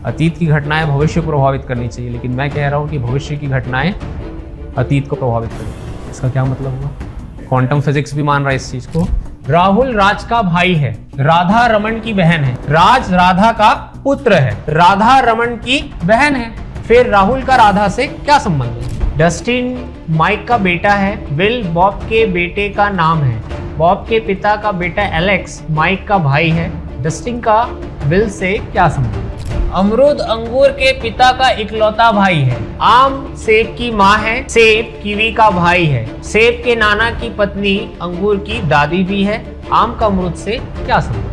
अतीत की घटनाएं भविष्य को प्रभावित करनी चाहिए, लेकिन मैं कह रहा हूँ कि भविष्य की घटनाएं अतीत को प्रभावित करेंगी। इसका क्या मतलब हुआ? क्वांटम फिजिक्स भी मान रहा है इस चीज को। राहुल राज का भाई है, राधा रमन की बहन है। राज राधा का पुत्र है, राधा रमन की बहन है। फिर राहुल का राधा से क्या संबंध है? डस्टिन माइक का बेटा है, विल बॉब के बेटे का नाम है, बॉब के पिता का बेटा एलेक्स माइक का भाई है। डस्टिन का विल से क्या संबंध? अमरूद अंगूर के पिता का इकलौता भाई है, आम सेब की माँ है, सेब कीवी का भाई है, सेब के नाना की पत्नी अंगूर की दादी भी है। आम का अमरूद से क्या संबंध?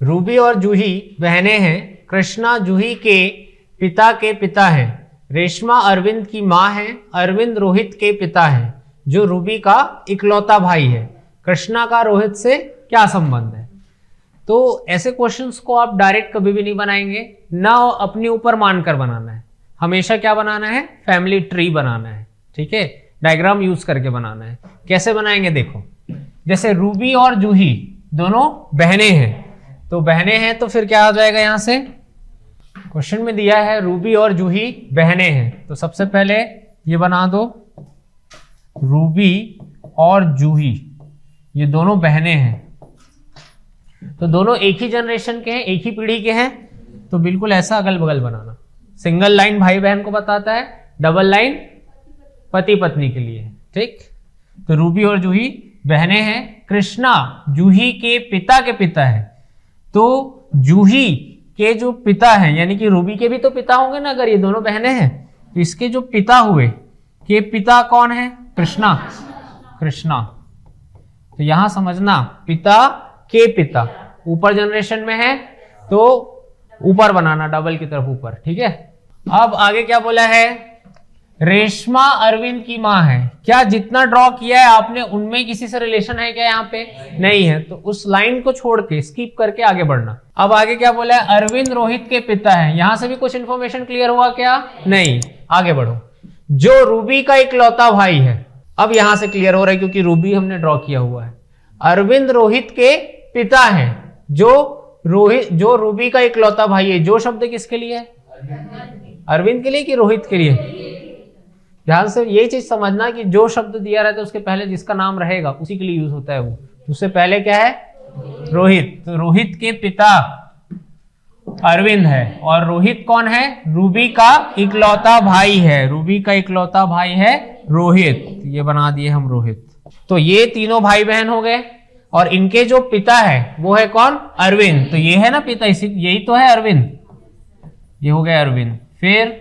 रूबी और जूही बहनें हैं, कृष्णा जूही के पिता हैं, रेशमा अरविंद की माँ है, अरविंद रोहित के पिता हैं, जो रूबी का इकलौता भाई है। कृष्णा का रोहित से क्या संबंध है? तो ऐसे क्वेश्चंस को आप डायरेक्ट कभी भी नहीं बनाएंगे, ना अपने ऊपर मानकर बनाना है। हमेशा क्या बनाना है? फैमिली ट्री बनाना है, ठीक है? डायग्राम यूज करके बनाना है। कैसे बनाएंगे देखो, जैसे रूबी और जूही दोनों बहनें हैं, तो बहनें हैं तो फिर क्या आ जाएगा? यहां से क्वेश्चन में दिया है रूबी और जूही बहनें हैं, तो सबसे पहले ये बना दो, रूबी और जूही ये दोनों बहनें हैं, तो दोनों एक ही जनरेशन के हैं, एक ही पीढ़ी के हैं, तो बिल्कुल ऐसा अगल बगल बनाना। सिंगल लाइन भाई बहन को बताता है, डबल लाइन पति पत्नी के लिए, ठीक? तो रूबी और जूही बहनें हैं। कृष्णा जूही के पिता है, तो जूही के जो पिता हैं, यानी कि रूबी के भी तो पिता होंगे ना, अगर ये दोनों बहनें हैं, तो इसके जो पिता हुए के पिता कौन है? कृष्णा। तो यहां समझना, पिता के पिता ऊपर जनरेशन में है तो ऊपर बनाना, डबल की तरफ ऊपर, ठीक है? अब आगे क्या बोला है? रेशमा अरविंद की माँ है। क्या जितना ड्रॉ किया है आपने उनमें किसी से रिलेशन है क्या? यहाँ पे नहीं है, तो उस लाइन को छोड़ के स्किप करके आगे बढ़ना। अब आगे क्या बोला है? अरविंद रोहित के पिता है। यहां से भी कुछ इंफॉर्मेशन क्लियर हुआ क्या? नहीं, आगे बढ़ो। जो रूबी का इकलौता भाई है, अब यहां से क्लियर हो रहा है क्योंकि रूबी हमने ड्रॉ किया हुआ है। अरविंद रोहित के पिता हैं, जो रूबी का इकलौता भाई है। जो शब्द किसके लिए है? अरविंद के लिए कि रोहित के लिए? ध्यान से ये चीज समझना कि जो शब्द दिया रहता है उसके पहले जिसका नाम रहेगा उसी के लिए यूज होता है वो। उससे पहले क्या है? रोहित। तो रोहित के पिता अरविंद है, और रोहित कौन है? रूबी का इकलौता भाई है। रूबी का इकलौता भाई है रोहित, ये बना दिए हम रोहित। तो ये तीनों भाई बहन हो गए, और इनके जो पिता है वो है कौन? अरविंद। तो ये है ना पिता, इसी यही तो है अरविंद, ये हो गया अरविंद। फिर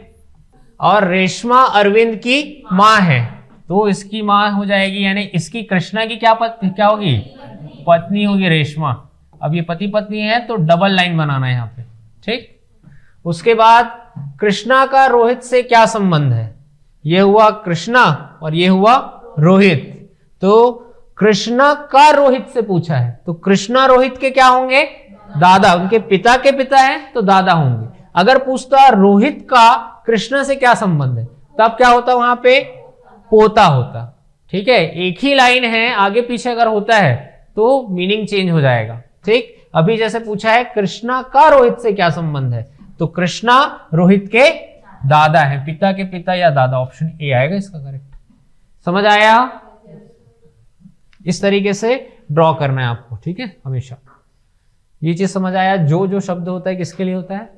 और रेशमा अरविंद की माँ है, तो इसकी माँ हो जाएगी, यानी इसकी कृष्णा की क्या होगी? पत्नी होगी रेशमा। अब ये पति पत्नी है तो डबल लाइन बनाना है यहाँ पे, ठीक? उसके बाद कृष्णा का रोहित से क्या संबंध है? ये हुआ कृष्णा और ये हुआ रोहित। तो कृष्णा का रोहित से पूछा है, तो कृष्णा रोहित के क्या होंगे? दादा। उनके पिता के पिता है तो दादा होंगे। अगर पूछता रोहित का कृष्णा से क्या संबंध है, तब क्या होता? वहां पे पोता होता, ठीक है? एक ही लाइन है, आगे पीछे अगर होता है तो मीनिंग चेंज हो जाएगा, ठीक? अभी जैसे पूछा है कृष्णा का रोहित से क्या संबंध है, तो कृष्णा रोहित के दादा है, पिता के पिता या दादा, ऑप्शन ए आएगा इसका करेक्ट। समझ आया? इस तरीके से ड्रॉ करना है आपको, ठीक है? हमेशा ये चीज समझ आया? जो शब्द होता है किसके लिए होता है?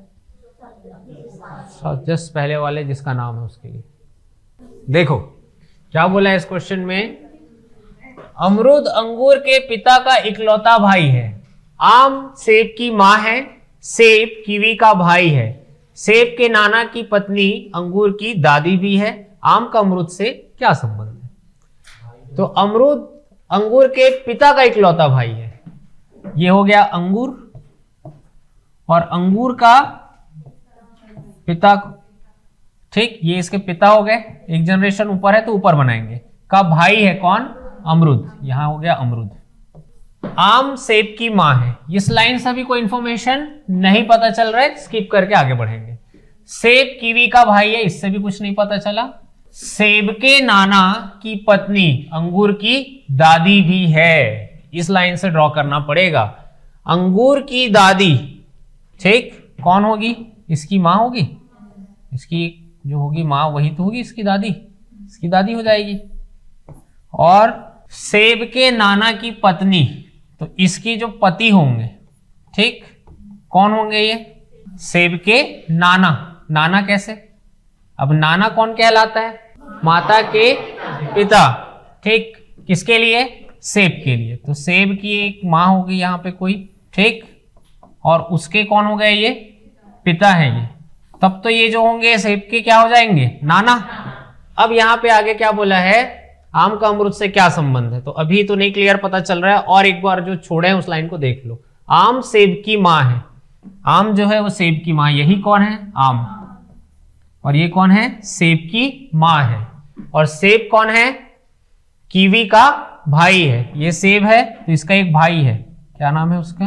जस्ट पहले वाले जिसका नाम है उसके लिए। देखो क्या बोला है इस क्वेश्चन में? अमरूद अंगूर के पिता का इकलौता भाई है, आम सेब की माँ है, सेब कीवी का भाई है, सेब के नाना की पत्नी अंगूर की दादी भी है। आम का अमरूद से क्या संबंध है? तो अमरूद अंगूर के पिता का इकलौता भाई है, ये हो गया अंगूर, और अंगूर का पिता, ठीक? ये इसके पिता हो गए, एक जनरेशन ऊपर है तो ऊपर बनाएंगे। का भाई है कौन? अमरूद, यहां हो गया अमरूद। आम सेब की माँ है। इस लाइन से भी कोई इंफॉर्मेशन नहीं पता चल रहा है, स्किप करके आगे बढ़ेंगे। सेब कीवी का भाई है, इससे भी कुछ नहीं पता चला। सेब के नाना की पत्नी अंगूर की दादी भी है, इस लाइन से ड्रॉ करना पड़ेगा। अंगूर की दादी, ठीक, कौन होगी? इसकी माँ होगी। इसकी जो होगी माँ वही तो होगी इसकी दादी, इसकी दादी हो जाएगी। और सेब के नाना की पत्नी, तो इसकी जो पति होंगे, ठीक, कौन होंगे ये? सेब के नाना। नाना कैसे? अब नाना कौन कहलाता है? माता के पिता, ठीक, किसके लिए? सेब के लिए। तो सेब की एक माँ होगी यहाँ पे कोई, ठीक, और उसके कौन हो गए? ये पिता है ये। तब तो ये जो होंगे सेब के क्या हो जाएंगे? नाना। अब यहाँ पे आगे क्या बोला है? आम का अमरूद से क्या संबंध है? तो अभी तो नहीं क्लियर पता चल रहा है, और एक बार जो छोड़े हैं उस लाइन को देख लो। आम सेब की माँ है, आम जो है वो सेब की माँ, यही कौन है? आम। और ये कौन है? सेब की माँ है। और सेब कौन है? कीवी का भाई है। ये सेब है तो इसका एक भाई है, क्या नाम है उसका?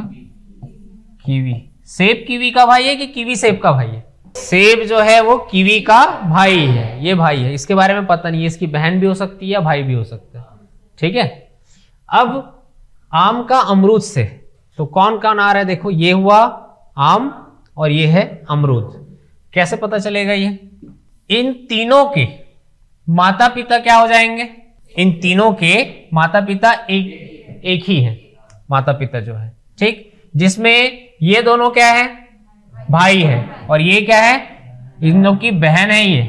कीवी। सेब कीवी का भाई है कि कीवी सेब का भाई है? सेब जो है वो कीवी का भाई है, ये भाई है। इसके बारे में पता नहीं है, इसकी बहन भी हो सकती है या भाई भी हो सकता है, ठीक है। अब आम का अमरूद से तो कौन कौन आ रहा है? देखो, ये हुआ आम और ये है अमरूद। कैसे पता चलेगा ये? इन तीनों के माता पिता क्या हो जाएंगे? इन तीनों के माता पिता एक ही है, माता पिता जो है, ठीक, जिसमें ये दोनों क्या है? भाई है, और ये क्या है? इन लोग की बहन है ये,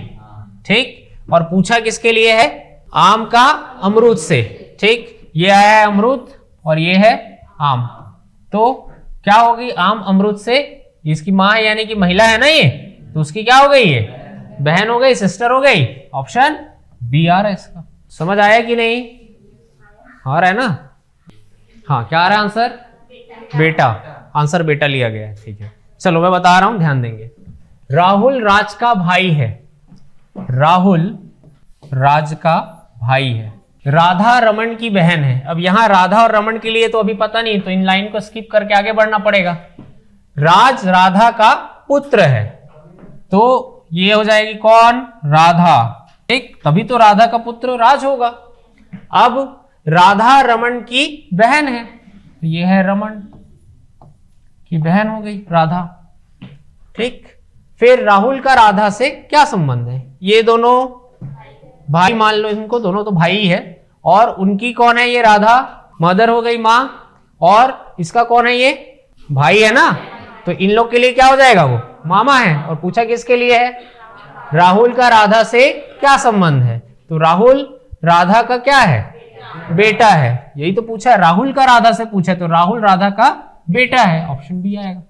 ठीक। और पूछा किसके लिए है? आम का अमरूद से, ठीक। ये आया है अमरूद और ये है आम, तो क्या होगी? आम अमरूद से, इसकी माँ है यानी कि महिला है ना ये, तो उसकी क्या हो गई? ये बहन हो गई, सिस्टर हो गई। ऑप्शन बी आ रहा है इसका। समझ आया कि नहीं? आ रहा है ना? हाँ, क्या आ रहा है आंसर? बेटा। आंसर बेटा लिया गया है, ठीक है। चलो मैं बता रहा हूं, ध्यान देंगे। राहुल राज का भाई है, राहुल राज का भाई है। राधा रमन की बहन है। अब यहां राधा और रमन के लिए तो अभी पता नहीं, तो इन लाइन को स्किप करके आगे बढ़ना पड़ेगा। राज राधा का पुत्र है, तो ये हो जाएगी कौन? राधा, ठीक। तभी तो राधा का पुत्र राज होगा। अब राधा रमन की बहन है, तो ये है रमन की बहन हो गई राधा, ठीक। फिर राहुल का राधा से क्या संबंध है? ये दोनों भाई मान लो इनको, दोनों तो भाई ही है। और उनकी कौन है? ये राधा मदर हो गई, माँ। और इसका कौन है? ये भाई है ना, तो इन लोग के लिए क्या हो जाएगा? वो मामा है। और पूछा किसके लिए है? राहुल का राधा से क्या संबंध है? तो राहुल राधा का क्या है? बेटा है। यही तो पूछा है, राहुल का राधा से पूछा, तो राहुल राधा का बेटा है। ऑप्शन बी आएगा।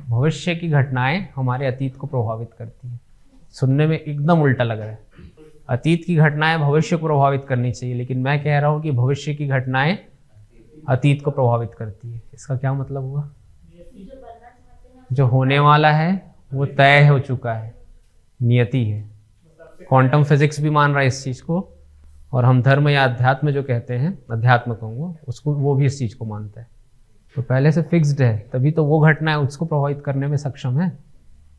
भविष्य की घटनाएं हमारे अतीत को प्रभावित करती है। सुनने में एकदम उल्टा लग रहा है, अतीत की घटनाएं भविष्य को प्रभावित करनी चाहिए, लेकिन मैं कह रहा हूं कि भविष्य की घटनाएं अतीत को प्रभावित करती है। इसका क्या मतलब हुआ? जो होने वाला है वो तय हो चुका है, नियति है। क्वांटम फिजिक्स भी मान रहा है इस चीज को, और हम धर्म या अध्यात्म जो कहते हैं, अध्यात्म कहूँगा उसको, वो भी इस चीज को मानता है। तो पहले से फिक्स्ड है, तभी तो वो घटना है उसको प्रभावित करने में सक्षम है।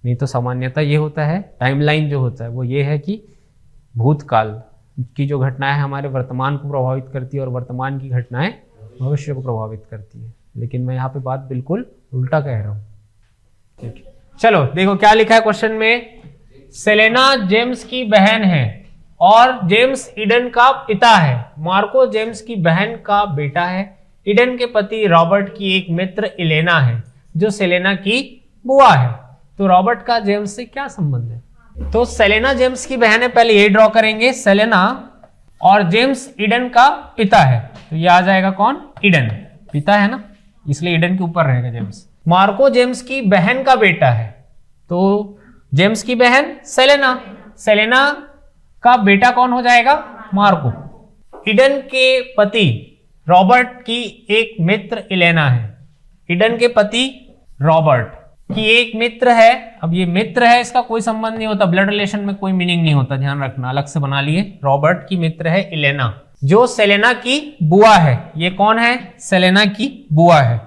नहीं तो सामान्यतः ये होता है, टाइमलाइन जो होता है वो ये है कि भूतकाल की जो घटनाएं हमारे वर्तमान को प्रभावित करती है और वर्तमान की घटनाएं भविष्य को प्रभावित करती है। लेकिन मैं यहाँ पे बात बिल्कुल उल्टा कह रहा हूँ, ठीक है। चलो देखो क्या लिखा है क्वेश्चन में। सेलेना जेम्स की बहन है और जेम्स ईडन का पिता है। मार्को जेम्स की बहन का बेटा है। ईडन के पति रॉबर्ट की एक मित्र इलेना है जो सेलेना की बुआ है। तो रॉबर्ट का जेम्स से क्या संबंध है? तो सेलेना जेम्स की बहन है, पहले ये ड्रॉ करेंगे। सेलेना और जेम्स ईडन का पिता है, तो ये आ जाएगा कौन? ईडन, पिता है ना, इसलिए ईडन के ऊपर रहेगा जेम्स। मार्को जेम्स की बहन का बेटा है, तो जेम्स की बहन सेलेना, सेलेना का बेटा कौन हो जाएगा? मार्को। ईडन के पति रॉबर्ट की एक मित्र इलेना है। ईडन के पति रॉबर्ट की एक मित्र है। अब ये मित्र है, इसका कोई संबंध नहीं होता, ब्लड रिलेशन में कोई मीनिंग नहीं होता, ध्यान रखना, अलग से बना लिए। रॉबर्ट की मित्र है इलेना जो सेलेना की बुआ है। ये कौन है? सेलेना की बुआ है।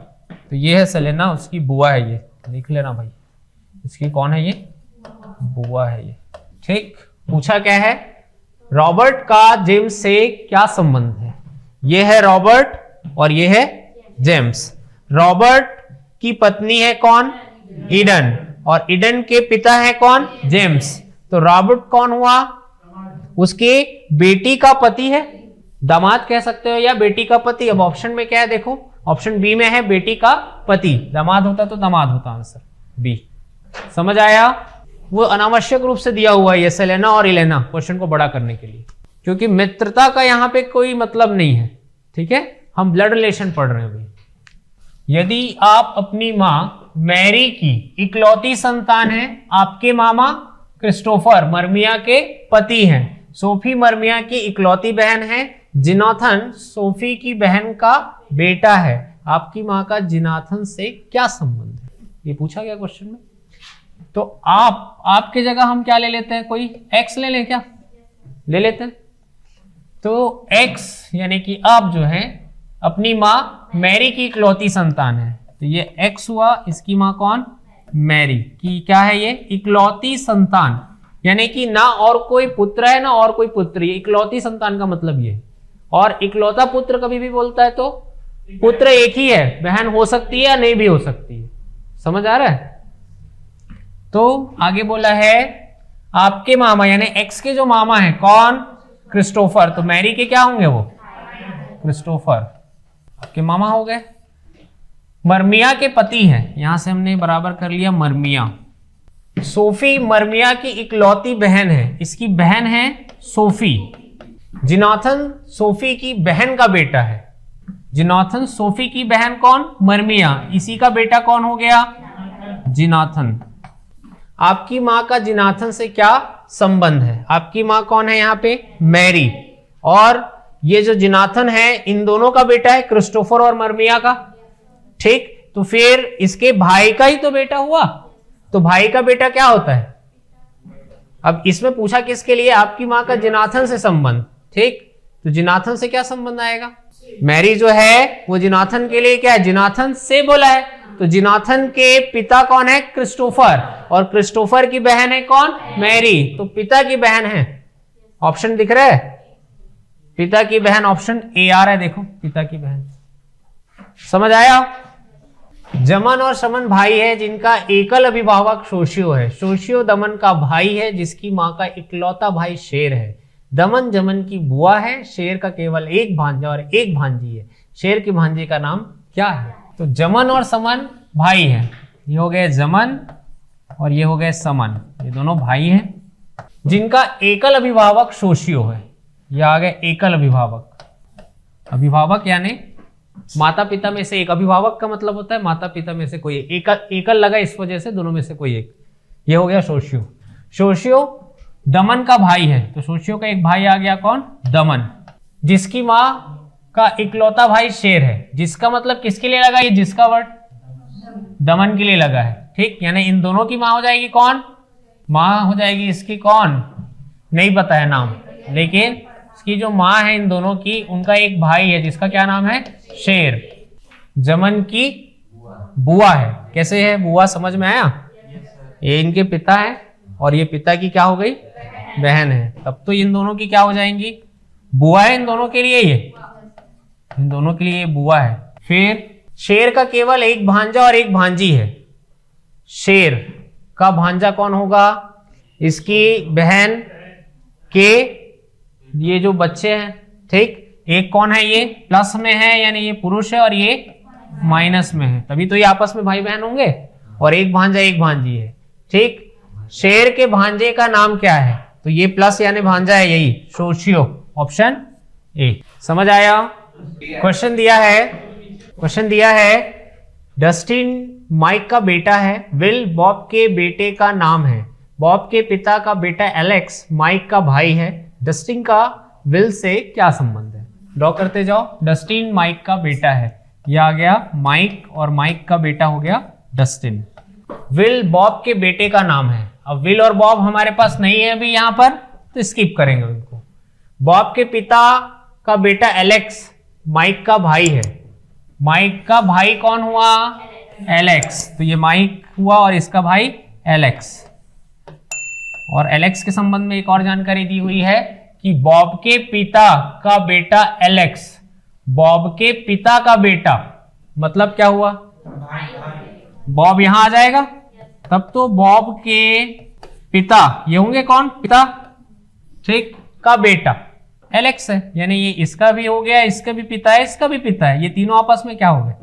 तो ये है सेलेना, उसकी बुआ है, ये लिख लेना भाई, इसकी कौन है? ये बुआ है ये, ठीक। पूछा क्या है? रॉबर्ट का जेम्स से क्या संबंध है? ये है रॉबर्ट और ये है जेम्स। रॉबर्ट की पत्नी है कौन? ईडन, और ईडन के पिता है कौन? जेम्स। तो रॉबर्ट कौन हुआ? उसके बेटी का पति है, दामाद कह सकते हो या बेटी का पति। अब ऑप्शन में क्या है देखो, ऑप्शन बी में है बेटी का पति, दामाद होता तो दामाद होता आंसर बी। समझ आया? वो अनावश्यक रूप से दिया हुआ है ये सेलेना और इलेना क्वेश्चन को बड़ा करने के लिए, क्योंकि मित्रता का यहां पे कोई मतलब नहीं है। ठीक है, हम ब्लड रिलेशन पढ़ रहे हैं अभी। यदि आप अपनी मां मैरी की इकलौती संतान है, आपके मामा क्रिस्टोफर मरमिया के पति हैं, सोफी मरमिया की इकलौती बहन है, जिनाथन सोफी की बहन का बेटा है, आपकी मां का जिनाथन से क्या संबंध है? ये पूछा गया क्वेश्चन में। तो आपके जगह हम क्या ले लेते हैं, कोई एक्स ले लें क्या? ले लेते हैं। तो एक्स यानी कि आप जो है अपनी मां मैरी की इकलौती संतान है, तो ये एक्स हुआ, इसकी मां कौन? मैरी की क्या है ये? इकलौती संतान, यानी कि ना और कोई पुत्र है ना और कोई पुत्री, इकलौती संतान का मतलब ये। और इकलौता पुत्र कभी भी बोलता है तो पुत्र एक ही है, बहन हो सकती है या नहीं भी हो सकती है। समझ आ रहा है? तो आगे बोला है आपके मामा यानी एक्स के जो मामा है कौन? क्रिस्टोफर। तो मैरी के क्या होंगे? वो क्रिस्टोफर आपके मामा हो गए। मरमिया के पति हैं, यहां से हमने बराबर कर लिया मरमिया। सोफी मरमिया की इकलौती बहन है, इसकी बहन है सोफी। जिनाथन सोफी की बहन का बेटा है, जिनाथन सोफी की बहन कौन? मरमिया, इसी का बेटा कौन हो गया? जिनाथन। आपकी मां का जिनाथन से क्या संबंध है? आपकी मां कौन है यहाँ पे? मैरी, और ये जो जिनाथन है इन दोनों का बेटा है, क्रिस्टोफर और मरमिया का। ठीक, तो फिर इसके भाई का ही तो बेटा हुआ, तो भाई का बेटा क्या होता है? अब इसमें पूछा किसके लिए? आपकी मां का जिनाथन से संबंध। ठीक, तो जिनाथन से क्या संबंध आएगा? मैरी जो है वो जिनाथन के लिए क्या है? जिनाथन से बोला है, तो जिनाथन के पिता कौन है? क्रिस्टोफर, और क्रिस्टोफर की बहन है कौन? मैरी, तो पिता की बहन है। ऑप्शन दिख रहा है? पिता की बहन, ऑप्शन ए आ रहा है, देखो पिता की बहन। समझ आया? जमन और शमन भाई है जिनका एकल अभिभावक शोषियो है। शोषियो दमन का भाई है जिसकी मां का इकलौता भाई शेर है। दमन जमन की बुआ है, शेर का केवल एक भांजा और एक भांजी है। शेर की भांजी का नाम क्या है? तो जमन और समन भाई है, ये हो गए जमन और ये हो गए समन, ये दोनों भाई हैं जिनका एकल अभिभावक शोषियो है। ये आ गए एकल अभिभावक। अभिभावक यानी माता पिता में से एक, अभिभावक का मतलब होता है माता पिता में से कोई एक। एकल लगा इस वजह से दोनों में से कोई एक। ये हो गया शोषियो। शोषियो दमन का भाई है, तो शोषियो का एक भाई आ गया कौन? दमन, जिसकी मां का इकलौता भाई शेर है। जिसका मतलब किसके लिए लगा ये जिसका वर्ड? दमन के लिए लगा है। ठीक, यानी इन दोनों की मां हो जाएगी कौन? मां हो जाएगी इसकी कौन? नहीं पता है नाम, लेकिन इसकी जो मां है इन दोनों की, उनका एक भाई है जिसका क्या नाम है? शेर। जमन की बुआ है। कैसे है बुआ, समझ में आया? ये इनके पिता है और ये पिता की क्या हो गई? बहन है। तब तो इन दोनों की क्या हो जाएंगी? बुआ है इन दोनों के लिए, ये इन दोनों के लिए ये बुआ है। फिर शेर का केवल एक भांजा और एक भांजी है। शेर का भांजा कौन होगा? इसकी बहन के ये जो बच्चे हैं। ठीक, एक कौन है? ये प्लस में है यानी ये पुरुष है और ये माइनस में है, तभी तो ये आपस में भाई बहन होंगे। और एक भांजा एक भांजी है। ठीक, शेर के भांजे का नाम क्या है? तो ये प्लस यानी भांजा है, यही शोषियो, ऑप्शन ए। समझ आया? क्वेश्चन दिया है डस्टिन माइक का बेटा है, विल बॉब के बेटे का नाम है। बॉब के पिता का बेटा एलेक्स माइक का भाई है। डस्टिन का विल से क्या संबंध है? ड्रॉ करते जाओ। डस्टिन माइक का बेटा है, यह आ गया माइक और माइक का बेटा हो गया डस्टिन। विल बॉब के बेटे का नाम है। अब विल और बॉब हमारे पास नहीं है अभी यहां पर, तो स्किप करेंगे उनको। बॉब के पिता का बेटा एलेक्स माइक का भाई है। माइक का भाई कौन हुआ? एलेक्स, तो ये माइक हुआ और इसका भाई एलेक्स। और एलेक्स के संबंध में एक और जानकारी दी हुई है कि बॉब के पिता का बेटा एलेक्स, बॉब के पिता का बेटा मतलब क्या हुआ, बॉब यहां आ जाएगा, तब तो बॉब के पिता ये होंगे कौन, पिता, ठीक, का बेटा एलेक्स है, यानी ये इसका भी हो गया, इसका भी पिता है, इसका भी पिता है, ये तीनों आपस में क्या हो गए,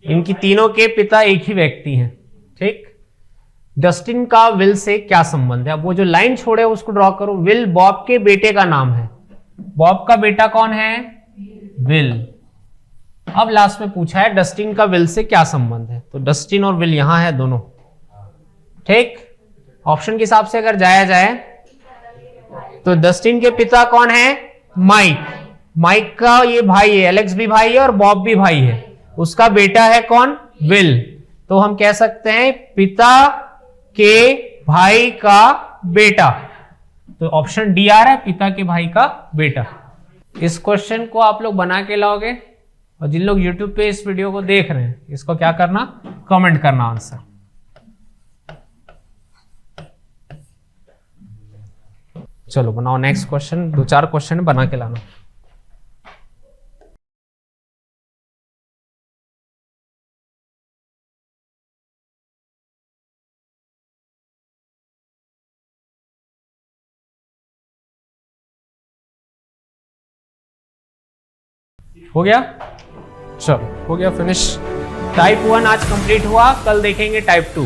इनकी तीनों के पिता एक ही व्यक्ति हैं, ठीक। डस्टिन का विल से क्या संबंध है, अब वो जो लाइन छोड़े उसको ड्रॉ करो। विल बॉब के बेटे का नाम है, बॉब का बेटा कौन है, विल। अब लास्ट में पूछा है डस्टिन का विल से क्या संबंध है, तो डस्टिन और विल यहां है दोनों, ठीक। ऑप्शन के हिसाब से अगर जाया जाए तो डस्टिन के पिता कौन है, माइक, माइक का ये भाई है, एलेक्स भी भाई है और बॉब भी भाई है, उसका बेटा है कौन, विल। तो हम कह सकते हैं पिता के भाई का बेटा, तो ऑप्शन डी आ रहा है, पिता के भाई का बेटा। इस क्वेश्चन को आप लोग बना के लाओगे, और जिन लोग YouTube पे इस वीडियो को देख रहे हैं इसको क्या करना, कमेंट करना आंसर। चलो बनाओ नेक्स्ट क्वेश्चन, 2-4 क्वेश्चन बना के लाना। हो गया, चलो हो गया फिनिश। टाइप 1 आज कंप्लीट हुआ, कल देखेंगे टाइप 2।